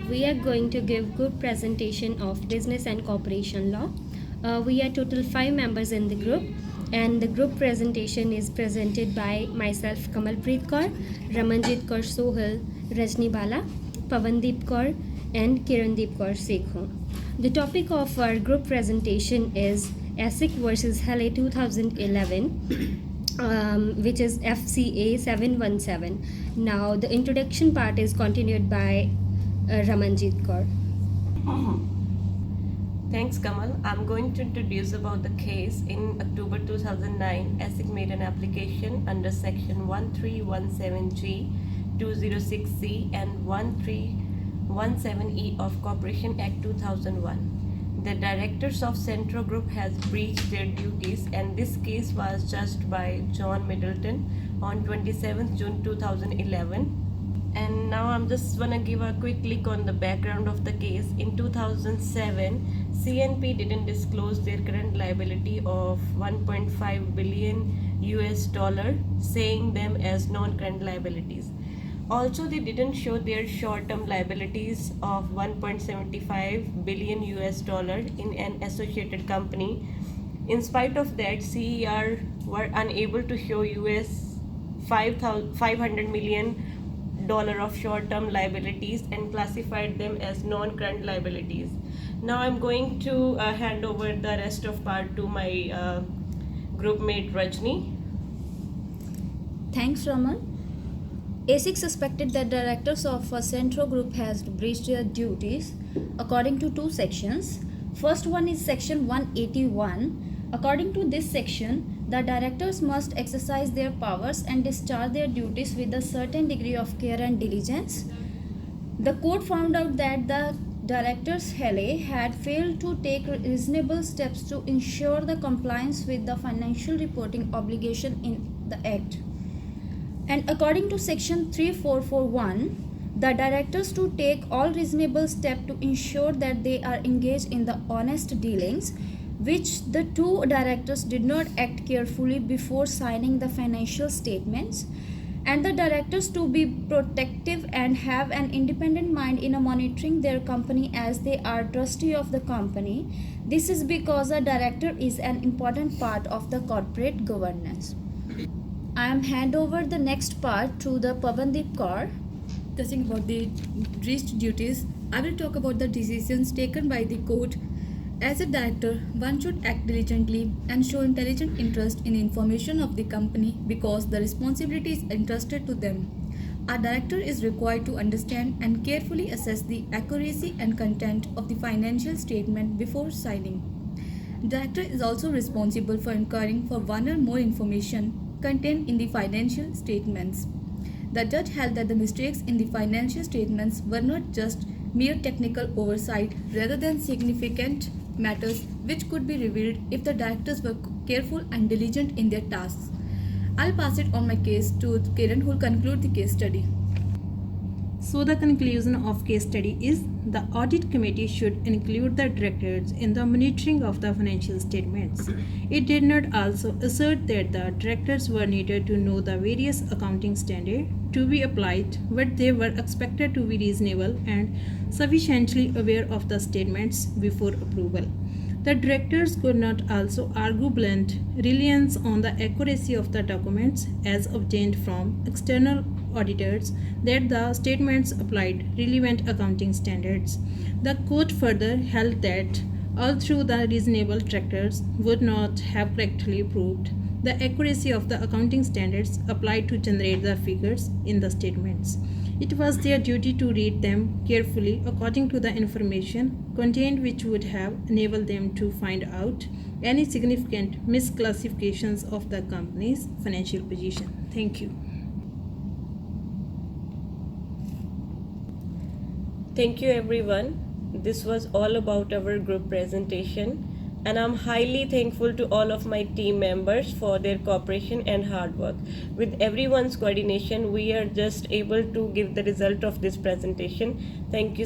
we are going to give good presentation of business and corporation law. We are total 5 members in the group, and the group presentation is presented by myself, Kamalpreet Kaur, Ramanjit Kaur Sohal, Rajni Bala, Pavandeep Kaur, and Kirandeep Kaur Sekho. The topic of our group presentation is ASIC versus Healey 2011. Which is FCA 717. Now the introduction part is continued by Ramanjit Kaur. Thanks, Kamal. I'm going to introduce about the case. In October 2009, ASIC made an application under Section 1317G, 206C and 1317E of Corporation Act 2001. The directors of Centro Group has breached their duties, and this case was judged by John Middleton on 27th June 2011. And now I'm just wanna give a quick look on the background of the case. In 2007, CNP didn't disclose their current liability of 1.5 billion US dollar, saying them as non-current liabilities. Also, they didn't show their short-term liabilities of 1.75 billion US dollar in an associated company. In spite of that, CER were unable to show US $500 million of short-term liabilities and classified them as non-current liabilities. Now I'm going to hand over the rest of part to my group mate Rajni. Thanks, Raman. ASIC suspected that directors of a Centro Group has breached their duties according to 2 sections. First one is Section 181. According to this section, the directors must exercise their powers and discharge their duties with a certain degree of care and diligence. The court found out that the directors Healey had failed to take reasonable steps to ensure the compliance with the financial reporting obligation in the Act. And according to Section 3441, the directors to take all reasonable steps to ensure that they are engaged in the honest dealings, which the 2 directors did not act carefully before signing the financial statements, and the directors to be protective and have an independent mind in monitoring their company as they are trustee of the company. This is because a director is an important part of the corporate governance. I am hand over the next part to the Pavandeep Kaur. Touching about the breached duties, I will talk about the decisions taken by the court. As a director, one should act diligently and show intelligent interest in information of the company because the responsibility is entrusted to them. A director is required to understand and carefully assess the accuracy and content of the financial statement before signing. Director is also responsible for inquiring for one or more information contained in the financial statements. The judge held that the mistakes in the financial statements were not just mere technical oversight rather than significant matters which could be revealed if the directors were careful and diligent in their tasks. I'll pass it on my case to Kiran, who will conclude the case study. So the conclusion of case study is the audit committee should include the directors in the monitoring of the financial statements. It did not also assert that the directors were needed to know the various accounting standards to be applied, but they were expected to be reasonable and sufficiently aware of the statements before approval. The directors could not also argue blunt reliance on the accuracy of the documents as obtained from external auditors that the statements applied relevant accounting standards. The court further held that although the reasonable directors would not have correctly proved the accuracy of the accounting standards applied to generate the figures in the statements, it was their duty to read them carefully according to the information contained, which would have enabled them to find out any significant misclassifications of the company's financial position. Thank you. Thank you, everyone. This was all about our group presentation, and I'm highly thankful to all of my team members for their cooperation and hard work. With everyone's coordination, we are just able to give the result of this presentation. Thank you